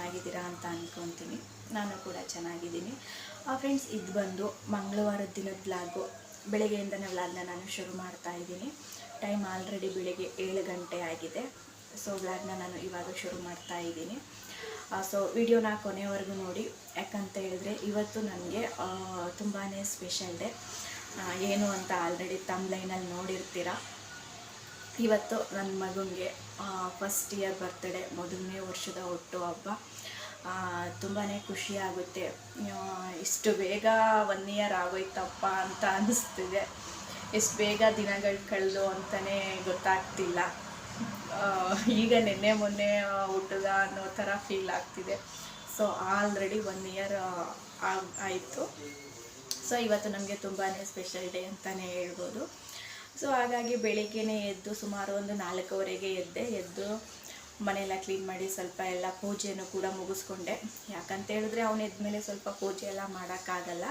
ಚೆನ್ನಾಗಿದ್ದೀರಾ ಅಂತ ಅಂದ್ಕೊತೀನಿ. ನಾನು ಕೂಡ ಚೆನ್ನಾಗಿದ್ದೀನಿ. ಫ್ರೆಂಡ್ಸ್, ಇದು ಬಂದು ಮಂಗಳವಾರದ ದಿನದ ವ್ಲಾಗು. ಬೆಳಗ್ಗೆಯಿಂದನೇ ವ್ಲಾಗ್ನ ನಾನು ಶುರು ಮಾಡ್ತಾ ಇದ್ದೀನಿ. ಟೈಮ್ ಆಲ್ರೆಡಿ ಬೆಳಗ್ಗೆ 7 ಗಂಟೆ ಆಗಿದೆ. ಸೊ ವ್ಲಾಗ್ನ ನಾನು ಇವಾಗ ಶುರು ಮಾಡ್ತಾ ಇದ್ದೀನಿ. ಸೊ ವಿಡಿಯೋನ ಕೊನೆವರೆಗೂ ನೋಡಿ. ಯಾಕಂತ ಹೇಳಿದ್ರೆ ಇವತ್ತು ನನಗೆ ತುಂಬಾ ಸ್ಪೆಷಲ್ ಡೇ. ಏನು ಅಂತ ಆಲ್ರೆಡಿ ತಮ್ಲೈನಲ್ಲಿ ನೋಡಿರ್ತೀರ. ಇವತ್ತು ನನ್ನ ಮಗನಿಗೆ ಫಸ್ಟ್ ಇಯರ್ ಬರ್ತ್ಡೇ, ಮೊದಲನೇ ವರ್ಷದ ಹುಟ್ಟುಹಬ್ಬ. ತುಂಬಾ ಖುಷಿಯಾಗುತ್ತೆ. ಇಷ್ಟು ಬೇಗ 1 ಇಯರ್ ಆಗೋಯ್ತಪ್ಪ ಅಂತ ಅನ್ನಿಸ್ತಿದೆ. ಎಷ್ಟು ಬೇಗ ದಿನಗಳು ಕಳೆದು ಅಂತಲೇ ಗೊತ್ತಾಗ್ತಿಲ್ಲ. ಈಗ ನಿನ್ನೆ ಮೊನ್ನೆ ಹುಟ್ಟದ ಅನ್ನೋ ಥರ ಫೀಲ್ ಆಗ್ತಿದೆ. ಸೊ ಆಲ್ರೆಡಿ 1 ಇಯರ್ ಆಯಿತು. ಸೊ ಇವತ್ತು ನಮಗೆ ತುಂಬಾ ಸ್ಪೆಷಲ್ ಡೇ ಅಂತಲೇ ಹೇಳ್ಬೋದು. ಸೊ ಹಾಗಾಗಿ ಬೆಳಿಗ್ಗೆನೇ ಎದ್ದು ಸುಮಾರು ಒಂದು 4:15ಗೆ ಎದ್ದು ಮನೆಯೆಲ್ಲ ಕ್ಲೀನ್ ಮಾಡಿ ಸ್ವಲ್ಪ ಎಲ್ಲ ಪೂಜೆನೂ ಕೂಡ ಮುಗಿಸ್ಕೊಂಡೆ. ಯಾಕಂತ ಹೇಳಿದ್ರೆ ಅವನು ಎದ್ಮೇಲೆ ಸ್ವಲ್ಪ ಪೂಜೆ ಎಲ್ಲ ಮಾಡೋಕ್ಕಾಗಲ್ಲ.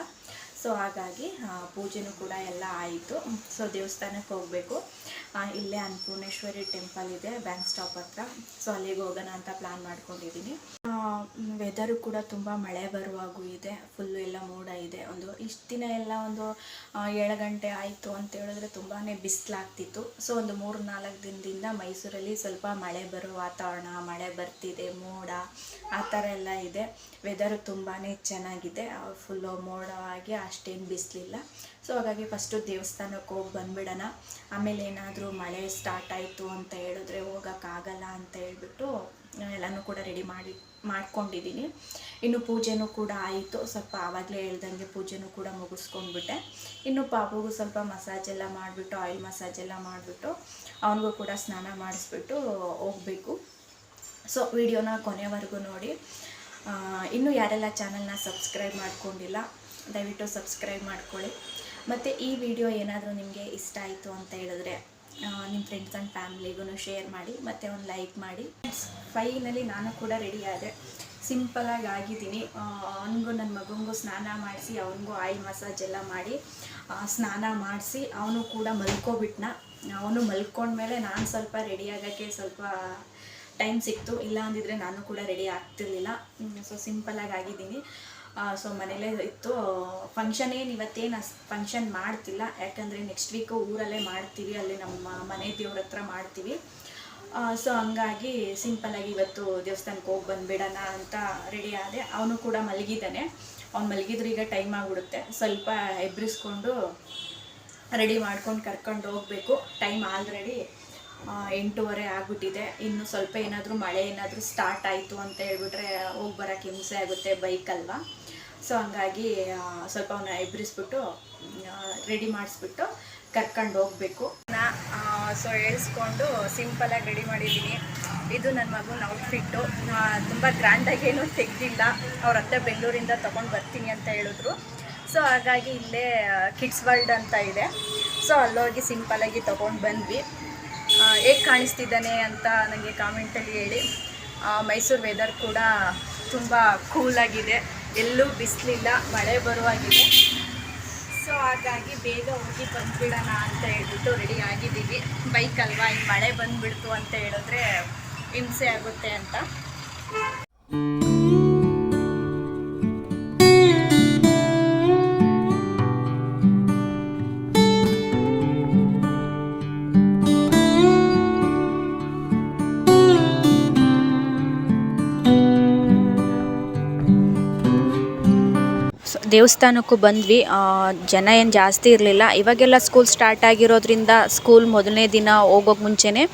ಸೊ ಹಾಗಾಗಿ ಪೂಜೆನೂ ಕೂಡ ಎಲ್ಲ ಆಯಿತು. ಸೊ ದೇವಸ್ಥಾನಕ್ಕೆ ಹೋಗಬೇಕು. ಇಲ್ಲೇ ಅನ್ನಪೂರ್ಣೇಶ್ವರಿ ಟೆಂಪಲ್ ಇದೆ ಬ್ಯಾಂಕ್ ಸ್ಟಾಪ್ ಹತ್ರ. ಸೊ ಅಲ್ಲಿಗೆ ಹೋಗೋಣ ಅಂತ ಪ್ಲ್ಯಾನ್ ಮಾಡ್ಕೊಂಡಿದ್ದೀನಿ. ವೆದರು ಕೂಡ ತುಂಬ ಮಳೆ ಬರುವಾಗೂ ಇದೆ. ಫುಲ್ಲು ಎಲ್ಲ ಮೋಡ ಇದೆ. ಇಷ್ಟು ದಿನ ಎಲ್ಲ 7 ಗಂಟೆ ಆಯಿತು ಅಂತ ಹೇಳಿದ್ರೆ ತುಂಬಾ ಬಿಸಿಲಾಗ್ತಿತ್ತು. ಸೊ 3-4 ದಿನದಿಂದ ಮೈಸೂರಲ್ಲಿ ಸ್ವಲ್ಪ ಮಳೆ ಬರೋ ವಾತಾವರಣ, ಮಳೆ ಬರ್ತಿದೆ, ಮೋಡ ಆ ಥರ ಎಲ್ಲ ಇದೆ. ವೆದರು ತುಂಬಾ ಚೆನ್ನಾಗಿದೆ. ಫುಲ್ಲು ಮೋಡವಾಗಿ ಅಷ್ಟೇನು ಬಿಸಿಲಿಲ್ಲ. ಸೊ ಹಾಗಾಗಿ ಫಸ್ಟು ದೇವಸ್ಥಾನಕ್ಕೆ ಹೋಗಿ ಬಂದುಬಿಡೋಣ. ಆಮೇಲೆ ಏನಾದರೂ ಮಳೆ ಸ್ಟಾರ್ಟ್ ಆಯಿತು ಅಂತ ಹೇಳಿದ್ರೆ ಹೋಗೋಕ್ಕಾಗಲ್ಲ ಅಂತ ಹೇಳ್ಬಿಟ್ಟು ಎಲ್ಲನೂ ಕೂಡ ರೆಡಿ ಮಾಡ್ಕೊಂಡಿದ್ದೀನಿ. ಇನ್ನು ಪೂಜೆನೂ ಕೂಡ ಆಯಿತು. ಸ್ವಲ್ಪ ಆವಾಗಲೇ ಹೇಳ್ದಂಗೆ ಪೂಜೆನೂ ಕೂಡ ಮುಗಿಸ್ಕೊಂಡ್ಬಿಟ್ಟೆ. ಇನ್ನು ಪಾಪುಗೂ ಸ್ವಲ್ಪ ಮಸಾಜೆಲ್ಲ ಮಾಡಿಬಿಟ್ಟು, ಆಯಿಲ್ ಮಸಾಜೆಲ್ಲ ಮಾಡಿಬಿಟ್ಟು ಅವನಿಗೂ ಕೂಡ ಸ್ನಾನ ಮಾಡಿಸ್ಬಿಟ್ಟು ಹೋಗಬೇಕು. ಸೊ ವಿಡಿಯೋನ ಕೊನೆವರೆಗೂ ನೋಡಿ. ಇನ್ನೂ ಯಾರೆಲ್ಲ ಚಾನಲ್ನ ಸಬ್ಸ್ಕ್ರೈಬ್ ಮಾಡ್ಕೊಂಡಿಲ್ಲ ದಯವಿಟ್ಟು ಸಬ್ಸ್ಕ್ರೈಬ್ ಮಾಡ್ಕೊಳ್ಳಿ. ಮತ್ತು ಈ ವಿಡಿಯೋ ಏನಾದರೂ ನಿಮಗೆ ಇಷ್ಟ ಆಯಿತು ಅಂತ ಹೇಳಿದ್ರೆ ನಿಮ್ಮ ಫ್ರೆಂಡ್ಸ್ ಆ್ಯಂಡ್ ಫ್ಯಾಮಿಲಿಗೂ ಶೇರ್ ಮಾಡಿ ಮತ್ತು ಒಂದು ಲೈಕ್ ಮಾಡಿ. ಫೈನಲಿ ನಾನು ಕೂಡ ರೆಡಿ ಆದೆ. ಸಿಂಪಲಾಗಿ ಆಗಿದ್ದೀನಿ. ಅವನಿಗೂ ನನ್ನ ಮಗನಿಗೂ ಸ್ನಾನ ಮಾಡಿಸಿ ಅವನಿಗೂ ಆಯಿಲ್ ಮಸಾಜ್ ಎಲ್ಲ ಮಾಡಿ ಸ್ನಾನ ಮಾಡಿಸಿ ಅವನು ಕೂಡ ಮಲ್ಕೊಬಿಟ್ನ. ಅವನು ಮಲ್ಕೊಂಡ್ಮೇಲೆ ನಾನು ಸ್ವಲ್ಪ ರೆಡಿ ಆಗೋಕ್ಕೆ ಸ್ವಲ್ಪ ಟೈಮ್ ಸಿಕ್ತು. ಇಲ್ಲ ಅಂದಿದ್ರೆ ನಾನು ಕೂಡ ರೆಡಿ ಆಗ್ತಿರ್ಲಿಲ್ಲ. ಸೊ ಸಿಂಪಲಾಗಿ ಆಗಿದ್ದೀನಿ. ಸೊ ಮನೇಲೇ ಇತ್ತು. ಫಂಕ್ಷನ್ ಇವತ್ತೇನು ಫಂಕ್ಷನ್ ಮಾಡ್ತಿಲ್ಲ. ಯಾಕಂದರೆ ನೆಕ್ಸ್ಟ್ ವೀಕು ಊರಲ್ಲೇ ಮಾಡ್ತೀವಿ. ಅಲ್ಲಿ ನಮ್ಮ ಮನೆ ದೇವ್ರ ಹತ್ರ ಮಾಡ್ತೀವಿ. ಸೊ ಹಂಗಾಗಿ ಸಿಂಪಲಾಗಿ ಇವತ್ತು ದೇವಸ್ಥಾನಕ್ಕೆ ಹೋಗಿ ಬಂದುಬಿಡೋಣ ಅಂತ ರೆಡಿ ಆದೆ. ಅವನು ಕೂಡ ಮಲಗಿದ್ದಾನೆ. ಅವ್ನು ಮಲಗಿದ್ರೆ ಈಗ ಟೈಮ್ ಆಗಿಬಿಡುತ್ತೆ. ಸ್ವಲ್ಪ ಎಬ್ಬಿಸ್ಕೊಂಡು ರೆಡಿ ಮಾಡ್ಕೊಂಡು ಕರ್ಕೊಂಡು ಹೋಗಬೇಕು. ಟೈಮ್ ಆಲ್ರೆಡಿ 8:15 ಆಗಿಬಿಟ್ಟಿದೆ. ಇನ್ನು ಸ್ವಲ್ಪ ಏನಾದರೂ ಮಳೆ ಏನಾದರೂ ಸ್ಟಾರ್ಟ್ ಆಯಿತು ಅಂತ ಹೇಳ್ಬಿಟ್ರೆ ಹೋಗಿ ಬರೋಕ್ಕೆ ಹಿಂಸೆ ಆಗುತ್ತೆ, ಬೈಕಲ್ವಾ. ಸೊ ಹಂಗಾಗಿ ಸ್ವಲ್ಪ ಅವನ್ನ ಎಬ್ಬಿಸ್ಬಿಟ್ಟು ರೆಡಿ ಮಾಡಿಸ್ಬಿಟ್ಟು ಕರ್ಕೊಂಡು ಹೋಗಬೇಕು. ಸೊ ಹೇಳಿಸ್ಕೊಂಡು ಸಿಂಪಲಾಗಿ ರೆಡಿ ಮಾಡಿದ್ದೀನಿ. ಇದು ನನ್ನ ಮಗನ ಔಟ್ಫಿಟ್ಟು. ತುಂಬ ಗ್ರ್ಯಾಂಡಾಗೇನು ತೆಗೆದಿಲ್ಲ. ಅವ್ರ ಅತ್ತೆ ಬೆಂಗಳೂರಿಂದ ತೊಗೊಂಡು ಬರ್ತೀನಿ ಅಂತ ಹೇಳಿದ್ರು. ಸೊ ಹಾಗಾಗಿ ಇಲ್ಲೇ ಕಿಡ್ಸ್ ವರ್ಲ್ಡ್ ಅಂತ ಇದೆ. ಸೊ ಅಲ್ಲೋಗಿ ಸಿಂಪಲಾಗಿ ತೊಗೊಂಡು ಬಂದ್ವಿ. ಹೇಗೆ ಕಾಣಿಸ್ತಿದ್ದಾನೆ ಅಂತ ನನಗೆ ಕಾಮೆಂಟಲ್ಲಿ ಹೇಳಿ. ಮೈಸೂರು ವೆದರ್ ಕೂಡ ತುಂಬ ಕೂಲಾಗಿದೆ. ಎಲ್ಲೂ ಬಿಸಿಲಿಲ್ಲ, ಮಳೆ ಬರುವಾಗಿದೆ. ಸೊ ಹಾಗಾಗಿ ಬೇಗ ಹೋಗಿ ಬಂದುಬಿಡೋಣ ಅಂತ ಹೇಳ್ಬಿಟ್ಟು ರೆಡಿ ಆಗಿದ್ದೀವಿ. ಬೈಕಲ್ವಾ, ಇನ್ನು ಮಳೆ ಬಂದುಬಿಡ್ತು ಅಂತ ಹೇಳಿದ್ರೆ ಹಿಂಸೆ ಆಗುತ್ತೆ ಅಂತ. ದೇವಸ್ಥಾನಕ್ಕೂ ಬಂದ್ವಿ. ಜನ ಏನು ಜಾಸ್ತಿ ಇರಲಿಲ್ಲ. ಇವಾಗೆಲ್ಲ ಸ್ಕೂಲ್ ಸ್ಟಾರ್ಟ್ ಆಗಿರೋದ್ರಿಂದ ಸ್ಕೂಲ್ ಮೊದಲನೇ ದಿನ ಹೋಗೋಕ್ಕೆ ಮುಂಚೆನೇ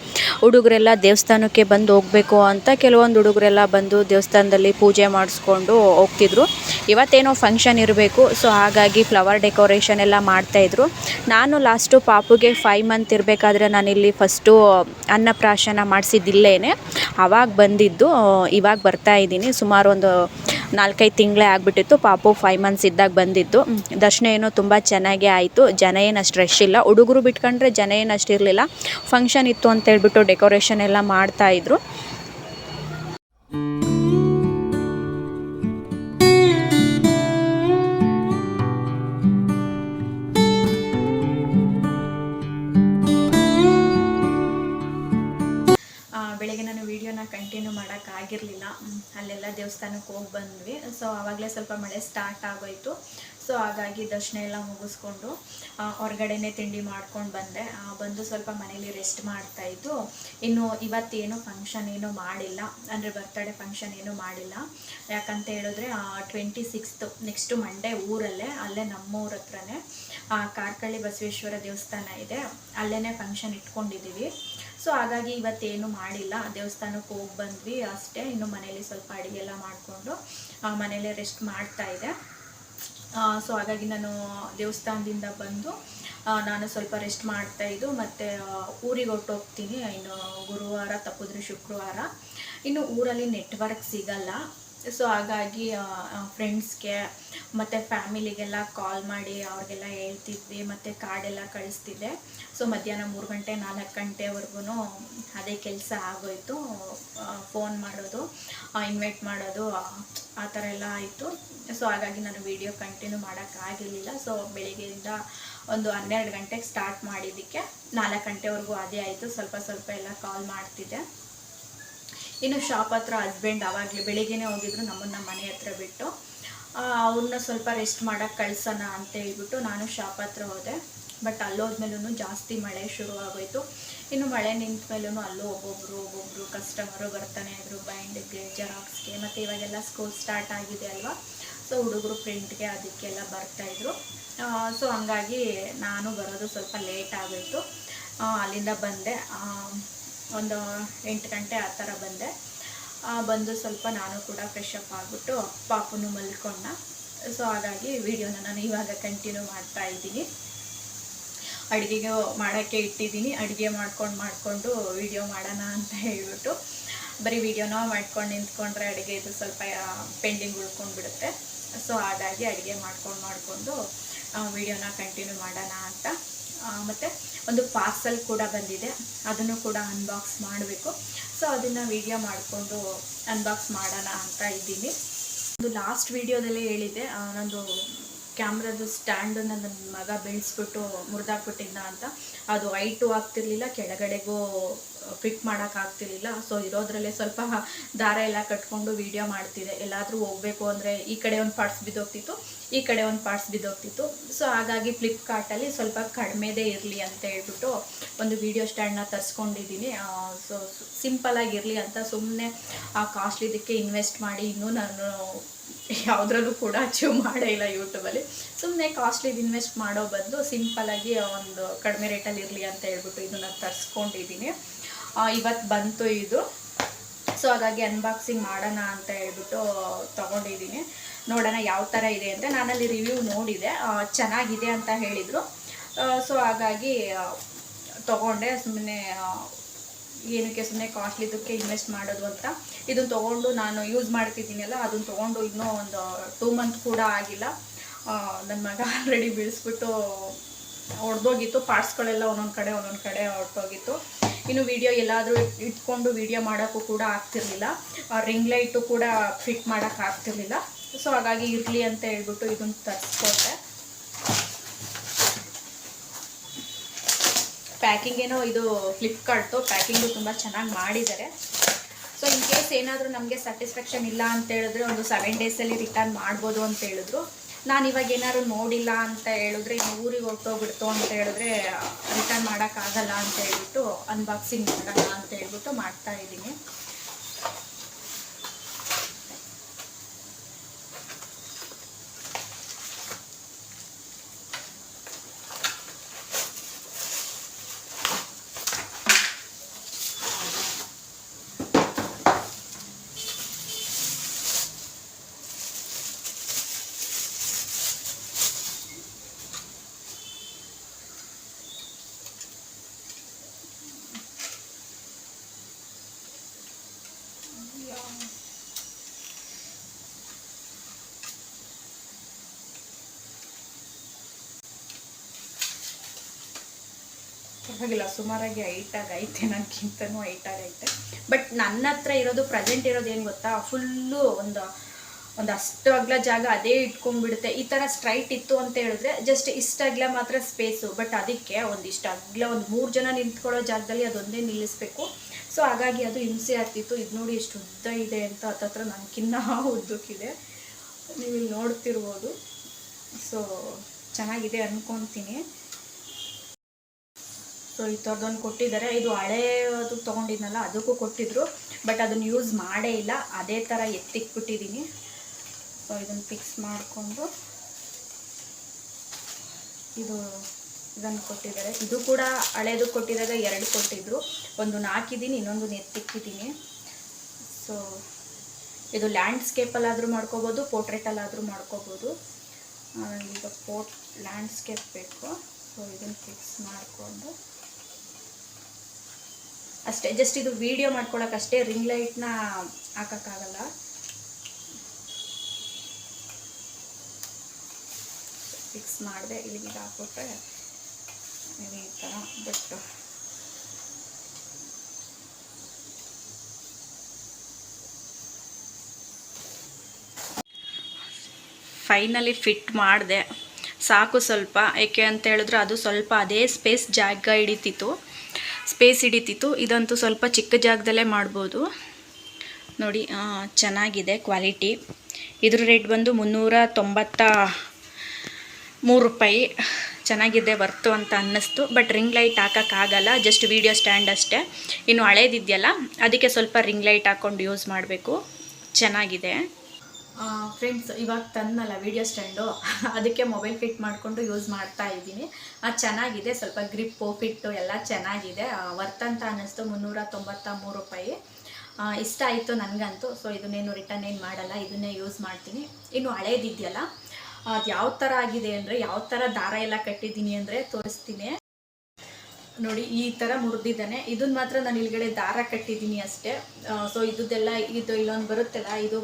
ಹುಡುಗರೆಲ್ಲ ದೇವಸ್ಥಾನಕ್ಕೆ ಬಂದು ಹೋಗಬೇಕು ಅಂತ ಕೆಲವೊಂದು ಹುಡುಗರೆಲ್ಲ ಬಂದು ದೇವಸ್ಥಾನದಲ್ಲಿ ಪೂಜೆ ಮಾಡಿಸ್ಕೊಂಡು ಹೋಗ್ತಿದ್ರು. ಇವತ್ತೇನೋ ಫಂಕ್ಷನ್ ಇರಬೇಕು. ಸೊ ಹಾಗಾಗಿ ಫ್ಲವರ್ ಡೆಕೋರೇಷನ್ ಎಲ್ಲ ಮಾಡ್ತಾಯಿದ್ರು. ನಾನು ಲಾಸ್ಟು ಪಾಪುಗೆ 5 ಮಂತ್ ಇರಬೇಕಾದ್ರೆ ನಾನಿಲ್ಲಿ ಫಸ್ಟು ಅನ್ನಪ್ರಾಶನ ಮಾಡಿಸಿದ್ದಿಲ್ಲೇನೆ. ಆವಾಗ ಬಂದಿದ್ದು. ಇವಾಗ ಬರ್ತಾಯಿದ್ದೀನಿ. ಸುಮಾರು ಒಂದು 4-5 ತಿಂಗಳೇ ಆಗಿಬಿಟ್ಟಿತ್ತು. ಪಾಪು 5 ಮಂತ್ಸ್ ಇದ್ದಾಗ ಬಂದಿದ್ದು. ದರ್ಶನ ಏನೋ ತುಂಬ ಚೆನ್ನಾಗೇ ಆಯಿತು. ಜನ ಏನು ಅಷ್ಟು ರಶ್ ಇಲ್ಲ. ಹುಡುಗರು ಬಿಟ್ಕೊಂಡ್ರೆ ಜನ ಏನು ಅಷ್ಟು ಇರಲಿಲ್ಲ. ಫಂಕ್ಷನ್ ಇತ್ತು ಅಂತೇಳ್ಬಿಟ್ಟು ಡೆಕೋರೇಷನ್ ಎಲ್ಲ ಮಾಡ್ತಾಯಿದ್ರು. ಬೆಳಗ್ಗೆ ನಾನು ವೀಡಿಯೋನ ಕಂಟಿನ್ಯೂ ಮಾಡೋಕ್ಕಾಗಿರಲಿಲ್ಲ. ಅಲ್ಲೆಲ್ಲ ದೇವಸ್ಥಾನಕ್ಕೆ ಹೋಗಿ ಬಂದ್ವಿ. ಸೊ ಆವಾಗಲೇ ಸ್ವಲ್ಪ ಮಳೆ ಸ್ಟಾರ್ಟ್ ಆಗೋಯಿತು. ಸೊ ಹಾಗಾಗಿ ದರ್ಶನ ಎಲ್ಲ ಮುಗಿಸ್ಕೊಂಡು ಹೊರಗಡೆನೇ ತಿಂಡಿ ಮಾಡ್ಕೊಂಡು ಬಂದೆ. ಬಂದು ಸ್ವಲ್ಪ ಮನೇಲಿ ರೆಸ್ಟ್ ಮಾಡ್ತಾಯಿದ್ದು. ಇನ್ನು ಇವತ್ತೇನು ಫಂಕ್ಷನ್ ಏನೂ ಮಾಡಿಲ್ಲ, ಅಂದರೆ ಬರ್ತಡೇ ಫಂಕ್ಷನ್ ಏನೂ ಮಾಡಿಲ್ಲ. ಯಾಕಂತ ಹೇಳಿದ್ರೆ 26th ನೆಕ್ಸ್ಟು ಮಂಡೇ ಊರಲ್ಲೇ, ಅಲ್ಲೇ ನಮ್ಮೂರ ಹತ್ರನೇ ಕಾರ್ಕಳ್ಳಿ ಬಸವೇಶ್ವರ ದೇವಸ್ಥಾನ ಇದೆ, ಅಲ್ಲೇ ಫಂಕ್ಷನ್ ಇಟ್ಕೊಂಡಿದ್ದೀವಿ. ಸೊ ಹಾಗಾಗಿ ಇವತ್ತೇನು ಮಾಡಿಲ್ಲ, ದೇವಸ್ಥಾನಕ್ಕೆ ಹೋಗಿ ಬಂದ್ವಿ ಅಷ್ಟೇ. ಇನ್ನು ಮನೇಲಿ ಸ್ವಲ್ಪ ಅಡುಗೆ ಎಲ್ಲ ಮಾಡಿಕೊಂಡು ಮನೇಲೇ ರೆಸ್ಟ್ ಮಾಡ್ತಾಯಿದ್ದೆ. ಸೊ ಹಾಗಾಗಿ ನಾನು ದೇವಸ್ಥಾನದಿಂದ ಬಂದು ನಾನು ಸ್ವಲ್ಪ ರೆಸ್ಟ್ ಮಾಡ್ತಾಯಿದ್ದು. ಮತ್ತು ಊರಿಗೆ ಹೊರಟೋಗ್ತೀನಿ ಇನ್ನು ಗುರುವಾರ ತಪ್ಪಿದ್ರೆ ಶುಕ್ರವಾರ. ಇನ್ನು ಊರಲ್ಲಿ ನೆಟ್ವರ್ಕ್ ಸಿಗಲ್ಲ. ಸೊ ಹಾಗಾಗಿ ಫ್ರೆಂಡ್ಸ್ಗೆ ಮತ್ತು ಫ್ಯಾಮಿಲಿಗೆಲ್ಲ ಕಾಲ್ ಮಾಡಿ ಅವ್ರಿಗೆಲ್ಲ ಹೇಳ್ತಿದ್ವಿ, ಮತ್ತು ಕಾರ್ಡೆಲ್ಲ ಕಳಿಸ್ತಿದ್ದೆ. ಸೊ ಮಧ್ಯಾಹ್ನ 3 ಗಂಟೆ 4 ಗಂಟೆವರೆಗೂ ಅದೇ ಕೆಲಸ ಆಗೋಯಿತು. ಫೋನ್ ಮಾಡೋದು, ಇನ್ವೈಟ್ ಮಾಡೋದು, ಆ ಥರ ಎಲ್ಲ ಆಯಿತು. ಸೊ ಹಾಗಾಗಿ ನಾನು ವಿಡಿಯೋ ಕಂಟಿನ್ಯೂ ಮಾಡೋಕ್ಕಾಗಿರಲಿಲ್ಲ. ಸೊ ಬೆಳಿಗ್ಗೆಯಿಂದ ಒಂದು 12 ಗಂಟೆಗೆ ಸ್ಟಾರ್ಟ್ ಮಾಡಿದ್ದಕ್ಕೆ 4 ಗಂಟೆವರೆಗೂ ಅದೇ ಆಯಿತು. ಸ್ವಲ್ಪ ಎಲ್ಲ ಕಾಲ್ ಮಾಡ್ತಿದ್ದೆ. ಇನ್ನು ಶಾಪ್ ಹತ್ರ ಹಸ್ಬೆಂಡ್ ಆವಾಗಲೇ ಬೆಳಿಗ್ಗೆನೇ ಹೋಗಿದ್ರು, ನಮ್ಮನ್ನು ಮನೆ ಹತ್ರ ಬಿಟ್ಟು. ಅವ್ರನ್ನ ಸ್ವಲ್ಪ ರೆಸ್ಟ್ ಮಾಡೋಕ್ಕೆ ಕಳ್ಸೋಣ ಅಂತ ಹೇಳ್ಬಿಟ್ಟು ನಾನು ಶಾಪ್ ಹತ್ರ ಹೋದೆ. ಬಟ್ ಅಲ್ಲೋದ್ಮೇಲೂ ಜಾಸ್ತಿ ಮಳೆ ಶುರು ಆಗೋಯಿತು. ಇನ್ನು ಮಳೆ ನಿಂತ ಮೇಲೂ ಅಲ್ಲೂ ಒಬ್ಬೊಬ್ಬರು ಕಸ್ಟಮರು ಬರ್ತಾನೆ ಇದ್ರು, ಬೈಂಡಿಗೆ, ಜೆರಾಕ್ಸ್ಗೆ. ಮತ್ತು ಇವಾಗೆಲ್ಲ ಸ್ಕೂಲ್ ಸ್ಟಾರ್ಟ್ ಆಗಿದೆ ಅಲ್ವಾ, ಸೊ ಹುಡುಗರು ಪ್ರಿಂಟ್ಗೆ ಅದಕ್ಕೆಲ್ಲ ಬರ್ತಾಯಿದ್ರು. ಸೊ ಹಂಗಾಗಿ ನಾನು ಬರೋದು ಸ್ವಲ್ಪ ಲೇಟ್ ಆಗೋಯಿತು. ಅಲ್ಲಿಂದ ಬಂದೆ ಒಂದು 8 ಗಂಟೆ ಆ ಥರ ಬಂದೆ. ಬಂದು ಸ್ವಲ್ಪ ನಾನು ಕೂಡ ಫ್ರೆಶ್ ಅಪ್ ಆಗಿಬಿಟ್ಟು ಪಾಪುನು ಮಲ್ಕೊಂಡ. ಸೊ ಹಾಗಾಗಿ ವಿಡಿಯೋನ ನಾನು ಇವಾಗ ಕಂಟಿನ್ಯೂ ಮಾಡ್ತಾ ಇದ್ದೀನಿ. ಅಡುಗೆಗೆ ಮಾಡೋಕ್ಕೆ ಇಟ್ಟಿದ್ದೀನಿ. ಅಡುಗೆ ಮಾಡಿಕೊಂಡು ವಿಡಿಯೋ ಮಾಡೋಣ ಅಂತ ಹೇಳ್ಬಿಟ್ಟು ಬರೀ ವಿಡಿಯೋನ ಮಾಡ್ಕೊಂಡು ನಿಂತ್ಕೊಂಡ್ರೆ ಅಡುಗೆ ಇದು ಸ್ವಲ್ಪ ಪೆಂಡಿಂಗ್ ಉಳ್ಕೊಂಡ್ಬಿಡುತ್ತೆ. ಸೊ ಹಾಗಾಗಿ ಅಡುಗೆ ಮಾಡಿಕೊಂಡು ವಿಡಿಯೋನ ಕಂಟಿನ್ಯೂ ಮಾಡೋಣ ಅಂತ. ಮತ್ತು ಒಂದು ಪಾರ್ಸಲ್ ಕೂಡ ಬಂದಿದೆ, ಅದನ್ನು ಕೂಡ ಅನ್ಬಾಕ್ಸ್ ಮಾಡಬೇಕು. ಸೊ ಅದನ್ನು ವಿಡಿಯೋ ಮಾಡಿಕೊಂಡು ಅನ್ಬಾಕ್ಸ್ ಮಾಡೋಣ ಅಂತ ಇದ್ದೀನಿ. ಒಂದು ಲಾಸ್ಟ್ ವಿಡಿಯೋದಲ್ಲೇ ಹೇಳಿದ್ದೆ, ನಂದು ಕ್ಯಾಮ್ರಾದು ಸ್ಟ್ಯಾಂಡು ನನ್ನ ಮಗ ಬೆಳೆಸ್ಬಿಟ್ಟು ಮುರಿದಾಕ್ಬಿಟ್ಟಿದ್ದ ಅಂತ. ಅದು ಹೈಟು ಆಗ್ತಿರ್ಲಿಲ್ಲ, ಕೆಳಗಡೆಗೂ ಫಿಟ್ ಮಾಡೋಕ್ಕಾಗ್ತಿರ್ಲಿಲ್ಲ. ಸೊ ಇರೋದ್ರಲ್ಲೇ ಸ್ವಲ್ಪ ದಾರ ಎಲ್ಲ ಕಟ್ಕೊಂಡು ವೀಡಿಯೋ ಮಾಡ್ತಿದ್ದೆ. ಎಲ್ಲಾದರೂ ಹೋಗಬೇಕು ಅಂದರೆ ಈ ಕಡೆ ಒಂದು ಪಾರ್ಟ್ಸ್ ಬಿದ್ದೋಗ್ತಿತ್ತು, ಈ ಕಡೆ ಒಂದು ಪಾರ್ಟ್ಸ್ ಬಿದ್ದೋಗ್ತಿತ್ತು. ಸೊ ಹಾಗಾಗಿ ಫ್ಲಿಪ್ಕಾರ್ಟಲ್ಲಿ ಸ್ವಲ್ಪ ಕಡಿಮೆದೇ ಇರಲಿ ಅಂತ ಹೇಳ್ಬಿಟ್ಟು ಒಂದು ವೀಡಿಯೋ ಸ್ಟ್ಯಾಂಡನ್ನ ತರಿಸ್ಕೊಂಡಿದ್ದೀನಿ. ಸೊ ಸಿಂಪಲಾಗಿರಲಿ ಅಂತ ಸುಮ್ಮನೆ ಕಾಸ್ಟ್ಲಿದಕ್ಕೆ ಇನ್ವೆಸ್ಟ್ ಮಾಡಿ ಇನ್ನೂ ನಾನು ಯಾವುದ್ರಲ್ಲೂ ಕೂಡ ಅಚೀವ್ ಮಾಡೇ ಇಲ್ಲ ಯೂಟ್ಯೂಬಲ್ಲಿ. ಸುಮ್ಮನೆ ಕಾಸ್ಟ್ಲಿದು ಇನ್ವೆಸ್ಟ್ ಮಾಡೋ ಬದಲು ಸಿಂಪಲಾಗಿ ಒಂದು ಕಡಿಮೆ ರೇಟಲ್ಲಿ ಇರಲಿ ಅಂತ ಹೇಳ್ಬಿಟ್ಟು ಇದನ್ನು ತರಿಸ್ಕೊಂಡಿದ್ದೀನಿ. ಇವತ್ತು ಬಂತು ಇದು. ಸೊ ಹಾಗಾಗಿ ಅನ್ಬಾಕ್ಸಿಂಗ್ ಮಾಡೋಣ ಅಂತ ಹೇಳ್ಬಿಟ್ಟು ತೊಗೊಂಡಿದ್ದೀನಿ. ನೋಡೋಣ ಯಾವ ಥರ ಇದೆ ಅಂತ. ನಾನಲ್ಲಿ ರಿವ್ಯೂ ನೋಡಿದೆ, ಚೆನ್ನಾಗಿದೆ ಅಂತ ಹೇಳಿದರು. ಸೊ ಹಾಗಾಗಿ ತೊಗೊಂಡೆ. ಸುಮ್ಮನೆ ಏನಕ್ಕೆ ಸುಮ್ಮನೆ ಕಾಸ್ಟ್ಲಿದಕ್ಕೆ ಇನ್ವೆಸ್ಟ್ ಮಾಡೋದು ಅಂತ ಇದನ್ನು ತೊಗೊಂಡು ನಾನು ಯೂಸ್ ಮಾಡ್ತಿದ್ದೀನಲ್ಲ, ಅದನ್ನು ತೊಗೊಂಡು ಇನ್ನೂ ಒಂದು 2 ಮಂತ್ ಕೂಡ ಆಗಿಲ್ಲ. ನನ್ನ ಮಗ ಆಲ್ರೆಡಿ ಬೀಳಿಸ್ಬಿಟ್ಟು ಹೊಡೆದೋಗಿತ್ತು. ಪಾರ್ಟ್ಸ್ಗಳೆಲ್ಲ ಒಂದೊಂದು ಕಡೆ ಹೊರಟೋಗಿತ್ತು. ಇನ್ನು ವಿಡಿಯೋ ಎಲ್ಲಾದರೂ ಇಟ್ಕೊಂಡು ವಿಡಿಯೋ ಮಾಡೋಕ್ಕೂ ಕೂಡ ಆಗ್ತಿರ್ಲಿಲ್ಲ. ರಿಂಗ್ ಲೈಟು ಕೂಡ ಫಿಟ್ ಮಾಡೋಕ್ಕಾಗ್ತಿರ್ಲಿಲ್ಲ. ಸೊ ಹಾಗಾಗಿ ಇರಲಿ ಅಂತ ಹೇಳ್ಬಿಟ್ಟು ಇದನ್ನು ತರಿಸ್ಕೊಂಡೆ. ಪ್ಯಾಕಿಂಗ್ ಏನೋ ಇದು ಫ್ಲಿಪ್ಕಾರ್ಟ್ದು ಪ್ಯಾಕಿಂಗು ತುಂಬ ಚೆನ್ನಾಗಿ ಮಾಡಿದ್ದಾರೆ. ಸೊ ಇನ್ ಕೇಸ್ ಏನಾದರೂ ನಮಗೆ ಸ್ಯಾಟಿಸ್ಫ್ಯಾಕ್ಷನ್ ಇಲ್ಲ ಅಂತ ಹೇಳಿದ್ರೆ ಒಂದು 7 ಡೇಸಲ್ಲಿ ರಿಟರ್ನ್ ಮಾಡ್ಬೋದು ಅಂತ ಹೇಳಿದ್ರು. ನಾನು ಇವಾಗ ಏನಾದ್ರು ನೋಡಿಲ್ಲ ಅಂತ ಹೇಳಿದ್ರೆ, ಇನ್ನು ಊರಿಗೆ ಹೊರಟೋಗ್ಬಿಡ್ತು ಅಂತ ಹೇಳಿದ್ರೆ ರಿಟರ್ನ್ ಮಾಡೋಕ್ಕಾಗಲ್ಲ ಅಂತ ಹೇಳ್ಬಿಟ್ಟು ಅನ್ಬಾಕ್ಸಿಂಗ್ ಮಾಡೋಣ ಅಂತ ಹೇಳ್ಬಿಟ್ಟು ಮಾಡ್ತಾಯಿದ್ದೀನಿ. ಪರವಾಗಿಲ್ಲ, ಸುಮಾರಾಗಿ ಹೈಟಾಗಿ ಐತೆ, ನನಗಿಂತನೂ ಹೈಟಾಗಿ ಐತೆ. ಬಟ್ ನನ್ನ ಹತ್ರ ಇರೋದು ಪ್ರೆಸೆಂಟ್ ಇರೋದು ಏನು ಗೊತ್ತಾ, ಫುಲ್ಲು ಒಂದು ಒಂದು ಅಷ್ಟು ಅಗಲ ಜಾಗ ಅದೇ ಇಟ್ಕೊಂಡ್ಬಿಡುತ್ತೆ. ಈ ಥರ ಸ್ಟ್ರೈಟ್ ಇತ್ತು ಅಂತ ಹೇಳಿದ್ರೆ ಜಸ್ಟ್ ಇಷ್ಟು ಅಗಲ ಮಾತ್ರ ಸ್ಪೇಸು, ಬಟ್ ಅದಕ್ಕೆ ಒಂದಿಷ್ಟು ಅಗಲ ಒಂದು 3 ಜನ ನಿಂತ್ಕೊಳ್ಳೋ ಜಾಗದಲ್ಲಿ ಅದೊಂದೇ ನಿಲ್ಲಿಸ್ಬೇಕು. ಸೊ ಹಾಗಾಗಿ ಅದು ಹಿಂಸೆ ಆಗ್ತಿತ್ತು. ಇದು ನೋಡಿ ಎಷ್ಟು ಉದ್ದ ಇದೆ ಅಂತ, ಹತ್ತತ್ರ ನನಗಿನ್ನ ಉದ್ದಕ್ಕಿದೆ, ನೀವು ಇಲ್ಲಿ ನೋಡ್ತಿರ್ಬೋದು. ಸೊ ಚೆನ್ನಾಗಿದೆ ಅಂದ್ಕೊತೀನಿ. ಸೊ ಈ ಥರದೊಂದು ಕೊಟ್ಟಿದ್ದಾರೆ. ಇದು ಹಳೇದು ತೊಗೊಂಡಿದ್ನಲ್ಲ ಅದಕ್ಕೂ ಕೊಟ್ಟಿದ್ರು, ಬಟ್ ಅದನ್ನು ಯೂಸ್ ಮಾಡೇ ಇಲ್ಲ, ಅದೇ ಥರ ಎತ್ತಿಕ್ಬಿಟ್ಟಿದ್ದೀನಿ. ಸೊ ಇದನ್ನು ಫಿಕ್ಸ್ ಮಾಡಿಕೊಂಡು ಇದನ್ನು ಕೊಟ್ಟಿದ್ದಾರೆ. ಇದು ಕೂಡ ಹಳೇದು ಕೊಟ್ಟಿದ್ದಾಗ 2 ಕೊಟ್ಟಿದ್ರು, ಒಂದು ಹಾಕಿದ್ದೀನಿ, ಇನ್ನೊಂದು ಎತ್ತಿಕ್ಕಿದ್ದೀನಿ. ಸೊ ಇದು ಲ್ಯಾಂಡ್ಸ್ಕೇಪಲ್ಲಾದರೂ ಮಾಡ್ಕೋಬೋದು, ಪೋರ್ಟ್ರೇಟಲ್ಲಾದರೂ ಮಾಡ್ಕೋಬೋದು. ಈಗ ಲ್ಯಾಂಡ್ಸ್ಕೇಪ್ ಬೇಕು. ಸೊ ಇದನ್ನು ಫಿಕ್ಸ್ ಮಾಡಿಕೊಂಡು ಅಷ್ಟೇ, ಜಸ್ಟ್ ಇದು ವಿಡಿಯೋ ಮಾಡ್ಕೊಳಕ್ಕಷ್ಟೇ, ರಿಂಗ್ ಲೈಟ್ನ ಹಾಕೋಕ್ಕಾಗಲ್ಲ. ಫಿಕ್ಸ್ ಮಾಡಿದೆ, ಇಲ್ಲಿಗೆ ಹಾಕ್ಬಿಟ್ರೆ ಈ ಥರ. ಬಟ್ ಫೈನಲಿ ಫಿಟ್ ಮಾಡಿದೆ, ಸಾಕು ಸ್ವಲ್ಪ. ಏಕೆ ಅಂತ ಹೇಳಿದ್ರೆ ಅದು ಸ್ವಲ್ಪ ಅದೇ ಸ್ಪೇಸ್ ಹಿಡಿತಿತ್ತು. ಇದಂತೂ ಸ್ವಲ್ಪ ಚಿಕ್ಕ ಜಾಗದಲ್ಲೇ ಮಾಡ್ಬೋದು. ನೋಡಿ ಚೆನ್ನಾಗಿದೆ ಕ್ವಾಲಿಟಿ. ಇದ್ರ ರೇಟ್ ಬಂದು 393 ರೂಪಾಯಿ. ಚೆನ್ನಾಗಿದೆ, ವರ್ತು ಅಂತ ಅನ್ನಿಸ್ತು. ಬಟ್ ರಿಂಗ್ ಲೈಟ್ ಹಾಕೋಕ್ಕಾಗಲ್ಲ, ಜಸ್ಟ್ ವೀಡಿಯೋ ಸ್ಟ್ಯಾಂಡ್ ಅಷ್ಟೇ. ಇನ್ನು ಹಳೇದಿದೆಯಲ್ಲ ಅದಕ್ಕೆ ಸ್ವಲ್ಪ ರಿಂಗ್ ಲೈಟ್ ಹಾಕ್ಕೊಂಡು ಯೂಸ್ ಮಾಡಬೇಕು. ಚೆನ್ನಾಗಿದೆ ಫ್ರೆಂಡ್ಸ್. ಇವಾಗ ತಂದನಲ್ಲ ವೀಡಿಯೋ ಸ್ಟ್ಯಾಂಡು, ಅದಕ್ಕೆ ಮೊಬೈಲ್ ಫಿಟ್ ಮಾಡಿಕೊಂಡು ಯೂಸ್ ಮಾಡ್ತಾ ಇದ್ದೀನಿ. ಚೆನ್ನಾಗಿದೆ, ಸ್ವಲ್ಪ ಗ್ರಿಪ್ಪು ಫಿಟ್ಟು ಎಲ್ಲ ಚೆನ್ನಾಗಿದೆ. ವರ್ತ್ ಅಂತ ಅನ್ನಿಸ್ತು. 393 ರೂಪಾಯಿ. ಇಷ್ಟ ಆಯಿತು ನನಗಂತೂ. ಸೊ ಇದನ್ನೇನು ರಿಟರ್ನ್ ಏನು ಮಾಡಲ್ಲ, ಇದನ್ನೇ ಯೂಸ್ ಮಾಡ್ತೀನಿ. ಇನ್ನು ಹಳೇದಿದೆಯಲ್ಲ ಅದು ಯಾವ ಥರ ಆಗಿದೆ ಅಂದರೆ, ಯಾವ ಥರ ದಾರ ಎಲ್ಲ ಕಟ್ಟಿದ್ದೀನಿ ಅಂದರೆ ತೋರಿಸ್ತೀನಿ ನೋಡಿ. ಈ ಥರ ಮುರಿದಿದ್ದಾನೆ. ಇದನ್ನು ಮಾತ್ರ ನಾನು ಇಲ್ಗಡೆ ದಾರ ಕಟ್ಟಿದ್ದೀನಿ ಅಷ್ಟೇ. ಸೊ ಇದ್ದೆಲ್ಲ ಇದು ಇಲ್ಲೊಂದು ಬರುತ್ತಲ್ಲ, ಇದು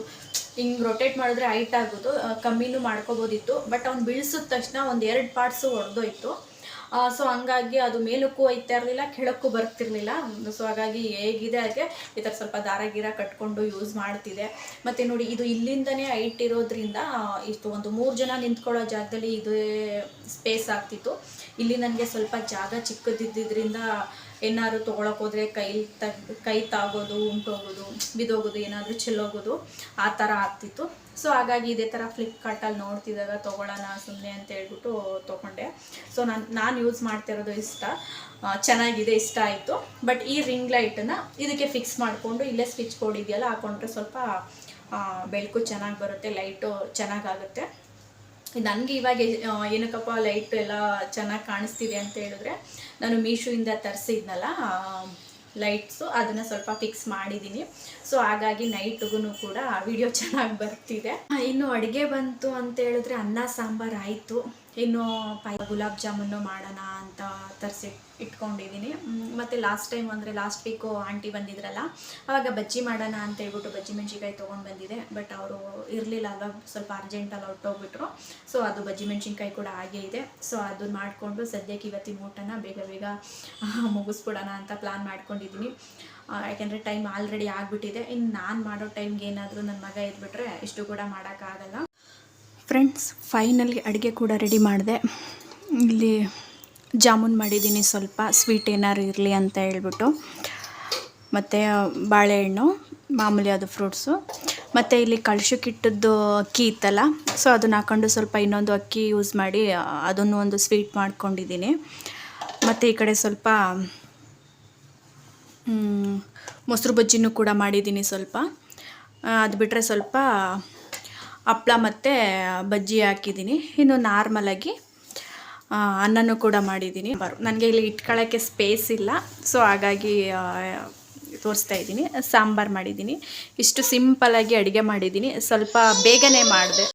ಹಿಂಗೆ ರೊಟೇಟ್ ಮಾಡಿದ್ರೆ ಹೈಟ್ ಆಗೋದು, ಕಮ್ಮಿನೂ ಮಾಡ್ಕೋಬೋದಿತ್ತು. ಬಟ್ ಅವ್ನು ಬೀಳ್ಸಿದ ತಕ್ಷಣ ಒಂದು 2 ಪಾರ್ಟ್ಸು ಹೊಡೆದೋಯ್ತು. ಸೊ ಹಂಗಾಗಿ ಅದು ಮೇಲಕ್ಕೂ ಹೋಯ್ತಾ ಇರಲಿಲ್ಲ, ಕೆಳಕ್ಕೂ ಬರ್ತಿರ್ಲಿಲ್ಲ. ಸೊ ಹಾಗಾಗಿ ಹೇಗಿದೆ ಹಾಗೆ ಈ ಥರ ಸ್ವಲ್ಪ ದಾರ ಗೀರ ಕಟ್ಕೊಂಡು ಯೂಸ್ ಮಾಡ್ತಿದ್ದೆ. ಮತ್ತು ನೋಡಿ ಇದು ಇಲ್ಲಿಂದನೇ ಹೈಟ್ ಇರೋದ್ರಿಂದ ಇಷ್ಟು ಒಂದು 3 ಜನ ನಿಂತ್ಕೊಳ್ಳೋ ಜಾಗದಲ್ಲಿ ಇದು ಸ್ಪೇಸ್ ಆಗ್ತಿತ್ತು. ಇಲ್ಲಿ ನನಗೆ ಸ್ವಲ್ಪ ಜಾಗ ಚಿಕ್ಕದಿದ್ದರಿಂದ ಏನಾದ್ರು ತೊಗೊಳಕ್ಕೆ ಹೋದರೆ ಕೈ ತಾಗೋದು, ಉಂಟೋಗೋದು, ಬಿದೋಗೋದು, ಏನಾದರೂ ಚೆಲ್ಲೋಗೋದು ಆ ಥರ ಆಗ್ತಿತ್ತು. ಸೊ ಹಾಗಾಗಿ ಇದೇ ಥರ ಫ್ಲಿಪ್ಕಾರ್ಟಲ್ಲಿ ನೋಡ್ತಿದ್ದಾಗ ತೊಗೊಳ್ಳೋಣ ಸುಮ್ಮನೆ ಅಂತ ಹೇಳ್ಬಿಟ್ಟು ತೊಗೊಂಡೆ. ಸೊ ನಾನು ಯೂಸ್ ಮಾಡ್ತಿರೋದು ಚೆನ್ನಾಗಿದೆ, ಇಷ್ಟ ಆಯಿತು. ಬಟ್ ಈ ರಿಂಗ್ ಲೈಟನ್ನು ಇದಕ್ಕೆ ಫಿಕ್ಸ್ ಮಾಡಿಕೊಂಡು ಇಲ್ಲೇ ಸ್ವಿಚ್ ಬೋರ್ಡ್ ಇದೆಯಲ್ಲ ಹಾಕೊಂಡ್ರೆ ಸ್ವಲ್ಪ ಬೆಳಕು ಚೆನ್ನಾಗಿ ಬರುತ್ತೆ, ಲೈಟು ಚೆನ್ನಾಗಾಗುತ್ತೆ. ನನಗೆ ಇವಾಗ ಏನಕ್ಕಪ್ಪ ಲೈಟ್ ಎಲ್ಲ ಚೆನ್ನಾಗಿ ಕಾಣಿಸ್ತಿದೆ ಅಂತ ಹೇಳಿದ್ರೆ, ನಾನು ಮೀಶೋಯಿಂದ ತರಿಸಿದ್ನಲ್ಲ ಲೈಟ್ಸು, ಅದನ್ನು ಸ್ವಲ್ಪ ಫಿಕ್ಸ್ ಮಾಡಿದ್ದೀನಿ. ಸೊ ಹಾಗಾಗಿ ನೈಟ್ಗೂ ಕೂಡ ವಿಡಿಯೋ ಚೆನ್ನಾಗಿ ಬರ್ತಿದೆ. ಇನ್ನು ಅಡುಗೆ ಬಂತು ಅಂತ ಹೇಳಿದ್ರೆ ಅನ್ನ ಸಾಂಬಾರು ಆಯಿತು. ಇನ್ನು ಗುಲಾಬ್ ಜಾಮೂನು ಮಾಡೋಣ ಅಂತ ತರಿಸಿ ಇಟ್ಕೊಂಡಿದ್ದೀನಿ. ಮತ್ತು ಲಾಸ್ಟ್ ಟೈಮ್ ಅಂದರೆ ಲಾಸ್ಟ್ ವೀಕು ಆಂಟಿ ಬಂದಿದ್ರಲ್ಲ, ಆವಾಗ ಬಜ್ಜಿ ಮಾಡೋಣ ಅಂತ ಹೇಳ್ಬಿಟ್ಟು ಬಜ್ಜಿ ಮೆಣಸಿನ್ಕಾಯಿ ತೊಗೊಂಡು ಬಂದಿದೆ. ಬಟ್ ಅವರು ಇರಲಿಲ್ಲ ಅಲ್ವ, ಸ್ವಲ್ಪ ಅರ್ಜೆಂಟಲ್ಲಿ ಹೊರಟೋಗ್ಬಿಟ್ರು. ಸೊ ಅದು ಬಜ್ಜಿ ಮೆಣಸಿನ್ಕಾಯಿ ಕೂಡ ಹಾಗೇ ಇದೆ. ಸೊ ಅದನ್ನು ಮಾಡಿಕೊಂಡು ಸದ್ಯಕ್ಕೆ ಇವತ್ತಿನ ಊಟನ ಬೇಗ ಮುಗಿಸ್ಬಿಡೋಣ ಅಂತ ಪ್ಲ್ಯಾನ್ ಮಾಡ್ಕೊಂಡಿದ್ದೀನಿ. ಯಾಕೆಂದರೆ ಟೈಮ್ ಆಲ್ರೆಡಿ ಆಗಿಬಿಟ್ಟಿದೆ. ಇನ್ನು ನಾನು ಮಾಡೋ ಟೈಮ್ಗೆ ಏನಾದರೂ ನನ್ನ ಮಗ ಇದ್ಬಿಟ್ರೆ ಇಷ್ಟು ಕೂಡ ಮಾಡೋಕ್ಕಾಗಲ್ಲ. ಫ್ರೆಂಡ್ಸ್, ಫೈನಲಿ ಅಡುಗೆ ಕೂಡ ರೆಡಿ ಮಾಡಿದೆ. ಇಲ್ಲಿ ಜಾಮೂನ್ ಮಾಡಿದ್ದೀನಿ, ಸ್ವಲ್ಪ ಸ್ವೀಟ್ ಏನಾರು ಇರಲಿ ಅಂತ ಹೇಳ್ಬಿಟ್ಟು. ಮತ್ತು ಬಾಳೆಹಣ್ಣು ಮಾಮೂಲಿ ಅದು ಫ್ರೂಟ್ಸು. ಮತ್ತು ಇಲ್ಲಿ ಕಳ್ಶಕ್ಕಿಟ್ಟದ್ದು ಅಕ್ಕಿ ಇತ್ತಲ್ಲ, ಸೊ ಅದನ್ನು ಹಾಕ್ಕೊಂಡು ಸ್ವಲ್ಪ ಇನ್ನೊಂದು ಅಕ್ಕಿ ಯೂಸ್ ಮಾಡಿ ಅದನ್ನು ಒಂದು ಸ್ವೀಟ್ ಮಾಡ್ಕೊಂಡಿದ್ದೀನಿ. ಮತ್ತು ಈ ಕಡೆ ಸ್ವಲ್ಪ ಮೊಸರು ಬಜ್ಜಿನೂ ಕೂಡ ಮಾಡಿದ್ದೀನಿ ಸ್ವಲ್ಪ. ಅದು ಬಿಟ್ಟರೆ ಸ್ವಲ್ಪ ಹಪ್ಳ ಮತ್ತು ಬಜ್ಜಿ ಹಾಕಿದ್ದೀನಿ. ಇನ್ನು ನಾರ್ಮಲಾಗಿ ಅನ್ನನೂ ಕೂಡ ಮಾಡಿದ್ದೀನಿ. ನನಗೆ ಇಲ್ಲಿ ಇಟ್ಕೊಳ್ಳೋಕ್ಕೆ ಸ್ಪೇಸ್ ಇಲ್ಲ, ಸೊ ಹಾಗಾಗಿ ತೋರಿಸ್ತಾ ಇದ್ದೀನಿ. ಸಾಂಬಾರು ಮಾಡಿದ್ದೀನಿ. ಇಷ್ಟು ಸಿಂಪಲಾಗಿ ಅಡುಗೆ ಮಾಡಿದ್ದೀನಿ. ಸ್ವಲ್ಪ ಬೇಗನೆ ಮಾಡಿದೆ.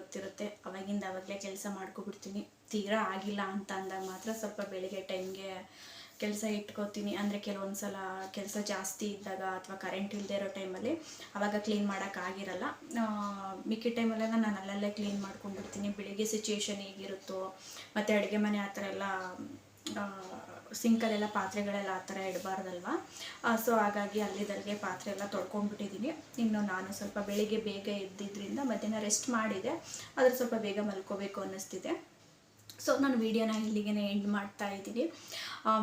ಗೊತ್ತಿರುತ್ತೆ. ಅವಾಗಿಂದ ಅವಾಗಲೇ ಕೆಲಸ ಮಾಡ್ಕೊಬಿಡ್ತೀನಿ. ತೀರಾ ಆಗಿಲ್ಲ ಅಂತ ಅಂದಾಗ ಮಾತ್ರ ಸ್ವಲ್ಪ ಬೆಳಿಗ್ಗೆ ಟೈಮ್ಗೆ ಕೆಲಸ ಇಟ್ಕೋತೀನಿ. ಅಂದರೆ ಕೆಲವೊಂದು ಸಲ ಕೆಲಸ ಜಾಸ್ತಿ ಇದ್ದಾಗ ಅಥವಾ ಕರೆಂಟ್ ಇಲ್ಲದೆ ಇರೋ ಟೈಮಲ್ಲಿ ಆವಾಗ ಕ್ಲೀನ್ ಮಾಡೋಕ್ಕಾಗಿರಲ್ಲ. ಮಿಕ್ಕಿ ಟೈಮಲ್ಲೆಲ್ಲ ನಾನು ಅಲ್ಲಲ್ಲೇ ಕ್ಲೀನ್ ಮಾಡ್ಕೊಂಡ್ಬಿಡ್ತೀನಿ. ಬೆಳಿಗ್ಗೆ ಸಿಚುವೇಶನ್ ಹೇಗಿರುತ್ತೋ ಮತ್ತು ಅಡುಗೆ ಮನೆ ಆ ಥರ ಎಲ್ಲ ಸಿಂಕಲ್ಲೆಲ್ಲ ಪಾತ್ರೆಗಳೆಲ್ಲ ಆ ಥರ ಇಡಬಾರ್ದಲ್ವ. ಸೊ ಹಾಗಾಗಿ ಅಲ್ಲಿದ್ದಲ್ಲಿಗೆ ಪಾತ್ರೆ ಎಲ್ಲ ತೊಳ್ಕೊಂಡ್ಬಿಟ್ಟಿದ್ದೀನಿ. ಇನ್ನು ನಾನು ಸ್ವಲ್ಪ ಬೆಳಿಗ್ಗೆ ಬೇಗ ಎದ್ದಿದ್ದರಿಂದ ಮಧ್ಯಾಹ್ನ ರೆಸ್ಟ್ ಮಾಡಿದೆ, ಆದರೆ ಸ್ವಲ್ಪ ಬೇಗ ಮಲ್ಕೋಬೇಕು ಅನ್ನಿಸ್ತಿದೆ. ಸೊ ನಾನು ವೀಡಿಯೋನ ಇಲ್ಲಿಗೆ ಎಂಡ್ ಮಾಡ್ತಾ ಇದ್ದೀನಿ.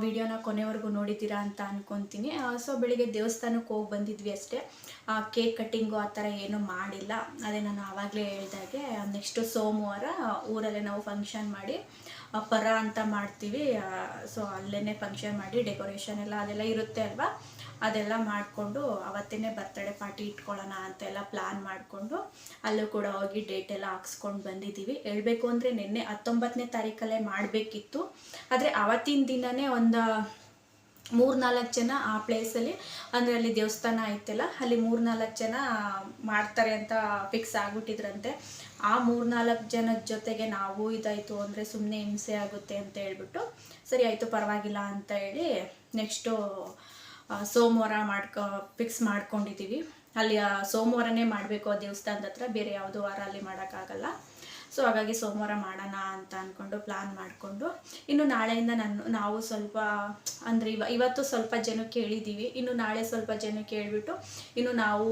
ವೀಡಿಯೋನ ಕೊನೆವರೆಗೂ ನೋಡಿದ್ದೀರಾ ಅಂತ ಅಂದ್ಕೊತೀನಿ. ಸೊ ಬೆಳಿಗ್ಗೆ ದೇವಸ್ಥಾನಕ್ಕೆ ಹೋಗಿ ಬಂದಿದ್ವಿ ಅಷ್ಟೇ. ಕೇಕ್ ಕಟ್ಟಿಂಗು ಆ ಥರ ಏನೂ ಮಾಡಿಲ್ಲ. ಅದೇ ನಾನು ಆವಾಗಲೇ ಹೇಳ್ದಾಗೆ ನೆಕ್ಸ್ಟು ಸೋಮವಾರ ಊರಲ್ಲೇ ನಾವು ಫಂಕ್ಷನ್ ಮಾಡಿ ಪರ ಅಂತ ಮಾಡ್ತೀವಿ. ಸೊ ಅಲ್ಲೇ ಫಂಕ್ಷನ್ ಮಾಡಿ ಡೆಕೋರೇಷನ್ ಎಲ್ಲ ಅದೆಲ್ಲ ಇರುತ್ತೆ ಅಲ್ವಾ, ಅದೆಲ್ಲ ಮಾಡಿಕೊಂಡು ಅವತ್ತೇ ಬರ್ತಡೇ ಪಾರ್ಟಿ ಇಟ್ಕೊಳ್ಳೋಣ ಅಂತೆಲ್ಲ ಪ್ಲ್ಯಾನ್ ಮಾಡಿಕೊಂಡು ಅಲ್ಲೂ ಕೂಡ ಹೋಗಿ ಡೇಟ್ ಎಲ್ಲ ಹಾಕ್ಸ್ಕೊಂಡು ಬಂದಿದ್ದೀವಿ. ಹೇಳಬೇಕು ಅಂದರೆ ನಿನ್ನೆ 19ನೇ ತಾರೀಕಲ್ಲೇ ಮಾಡಬೇಕಿತ್ತು, ಆದರೆ ಅವತ್ತಿನ ದಿನವೇ ಒಂದು 3-4 ಜನ ಆ ಪ್ಲೇಸಲ್ಲಿ, ಅಂದರೆ ಅಲ್ಲಿ ದೇವಸ್ಥಾನ ಐತಲ್ಲ ಅಲ್ಲಿ 3-4 ಜನ ಮಾಡ್ತಾರೆ ಅಂತ ಫಿಕ್ಸ್ ಆಗಿಬಿಟ್ಟಿದ್ರಂತೆ. ಆ 3-4 ಜನದ ಜೊತೆಗೆ ನಾವು ಇದಾಯಿತು ಅಂದರೆ ಸುಮ್ಮನೆ ಹಿಂಸೆ ಆಗುತ್ತೆ ಅಂತ ಹೇಳ್ಬಿಟ್ಟು ಸರಿ ಆಯಿತು ಪರವಾಗಿಲ್ಲ ಅಂತ ಹೇಳಿ ನೆಕ್ಸ್ಟು ಸೋಮವಾರ ಫಿಕ್ಸ್ ಮಾಡ್ಕೊಂಡಿದ್ದೀವಿ. ಅಲ್ಲಿ ಸೋಮವಾರನೇ ಮಾಡಬೇಕು ಆ ದೇವಸ್ಥಾನದ ಹತ್ರ, ಬೇರೆ ಯಾವುದೋ ವಾರ ಅಲ್ಲಿ ಮಾಡೋಕ್ಕಾಗಲ್ಲ. ಸೊ ಹಾಗಾಗಿ ಸೋಮವಾರ ಮಾಡೋಣ ಅಂತ ಅಂದ್ಕೊಂಡು ಪ್ಲ್ಯಾನ್ ಮಾಡಿಕೊಂಡು ಇನ್ನು ನಾಳೆಯಿಂದ ನಾವು ಸ್ವಲ್ಪ ಅಂದರೆ ಇವತ್ತು ಸ್ವಲ್ಪ ಜನಕ್ಕೆ ಹೇಳಿದ್ದೀವಿ, ಇನ್ನು ನಾಳೆ ಸ್ವಲ್ಪ ಜನಕ್ಕೆ ಹೇಳ್ಬಿಟ್ಟು ಇನ್ನು ನಾವು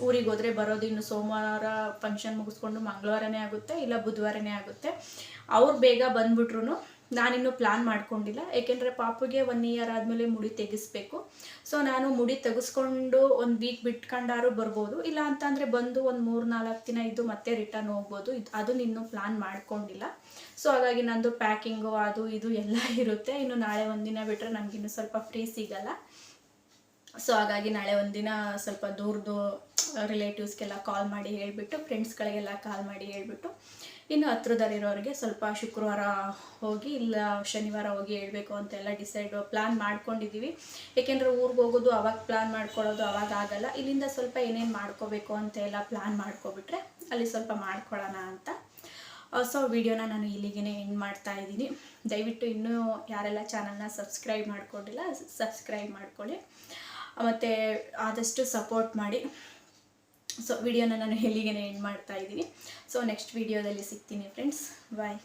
ಊರಿಗೆ ಹೋದರೆ ಬರೋದು ಇನ್ನು ಸೋಮವಾರ ಫಂಕ್ಷನ್ ಮುಗಿಸ್ಕೊಂಡು ಮಂಗಳವಾರನೇ ಆಗುತ್ತೆ, ಇಲ್ಲ ಬುಧವಾರನೇ ಆಗುತ್ತೆ. ಅವ್ರು ಬೇಗ ಬಂದ್ಬಿಟ್ರು ನಾನಿನ್ನೂ ಪ್ಲ್ಯಾನ್ ಮಾಡ್ಕೊಂಡಿಲ್ಲ, ಏಕೆಂದರೆ ಪಾಪುಗೆ 1 ಇಯರ್ ಆದಮೇಲೆ ಮುಡಿ ತೆಗಿಸ್ಬೇಕು. ಸೊ ನಾನು ಮುಡಿ ತೆಗೆಸ್ಕೊಂಡು 1 ವೀಕ್ ಬಿಟ್ಕೊಂಡಾರು ಬರ್ಬೋದು, ಇಲ್ಲ ಅಂತಂದರೆ ಬಂದು ಒಂದು 3-4 ದಿನ ಇದ್ದು ಮತ್ತೆ ರಿಟರ್ನ್ ಹೋಗ್ಬೋದು. ಅದು ಇನ್ನೂ ಪ್ಲ್ಯಾನ್ ಮಾಡ್ಕೊಂಡಿಲ್ಲ. ಸೊ ಹಾಗಾಗಿ ನಂದು ಪ್ಯಾಕಿಂಗು ಅದು ಇದು ಎಲ್ಲ ಇರುತ್ತೆ. ಇನ್ನು ನಾಳೆ ಒಂದಿನ ಬಿಟ್ಟರೆ ನನಗಿನ್ನೂ ಸ್ವಲ್ಪ ಫ್ರೀ ಸಿಗಲ್ಲ. ಸೊ ಹಾಗಾಗಿ ನಾಳೆ ಒಂದಿನ ಸ್ವಲ್ಪ ದೂರದ್ದು ರಿಲೇಟಿವ್ಸ್ಗೆಲ್ಲ ಕಾಲ್ ಮಾಡಿ ಹೇಳಿಬಿಟ್ಟು, ಫ್ರೆಂಡ್ಸ್ಗಳಿಗೆಲ್ಲ ಕಾಲ್ ಮಾಡಿ ಹೇಳಿಬಿಟ್ಟು ಇನ್ನು ಹತ್ರದಲ್ಲಿರೋರಿಗೆ ಸ್ವಲ್ಪ ಶುಕ್ರವಾರ ಹೋಗಿ ಇಲ್ಲ ಶನಿವಾರ ಹೋಗಿ ಹೇಳಬೇಕು ಅಂತೆಲ್ಲ ಪ್ಲ್ಯಾನ್ ಮಾಡ್ಕೊಂಡಿದ್ದೀವಿ. ಏಕೆಂದರೆ ಊರಿಗೆ ಹೋಗೋದು ಅವಾಗ ಪ್ಲ್ಯಾನ್ ಮಾಡ್ಕೊಳ್ಳೋದು ಅವಾಗ ಆಗಲ್ಲ. ಇಲ್ಲಿಂದ ಸ್ವಲ್ಪ ಏನೇನು ಮಾಡ್ಕೋಬೇಕು ಅಂತೆಲ್ಲ ಪ್ಲ್ಯಾನ್ ಮಾಡ್ಕೊಬಿಟ್ರೆ ಅಲ್ಲಿ ಸ್ವಲ್ಪ ಮಾಡ್ಕೊಳ್ಳೋಣ ಅಂತ. ಸೊ ವಿಡಿಯೋನ ನಾನು ಇಲ್ಲಿಗೆ ಎಂಡ್ ಮಾಡ್ತಾ ಇದ್ದೀನಿ. ದಯವಿಟ್ಟು ಇನ್ನೂ ಯಾರೆಲ್ಲ ಚಾನಲ್ನ ಸಬ್ಸ್ಕ್ರೈಬ್ ಮಾಡ್ಕೊಂಡಿಲ್ಲ ಸಬ್ಸ್ಕ್ರೈಬ್ ಮಾಡ್ಕೊಳ್ಳಿ, ಮತ್ತು ಆದಷ್ಟು ಸಪೋರ್ಟ್ ಮಾಡಿ. ಸೊ ವಿಡಿಯೋನ ನಾನು ಇಲ್ಲಿಗೆ ಎಂಡ್ ಮಾಡ್ತಾ ಇದ್ದೀನಿ. ಸೊ ನೆಕ್ಸ್ಟ್ ವಿಡಿಯೋದಲ್ಲಿ ಸಿಗ್ತೀನಿ ಫ್ರೆಂಡ್ಸ್, ಬಾಯ್.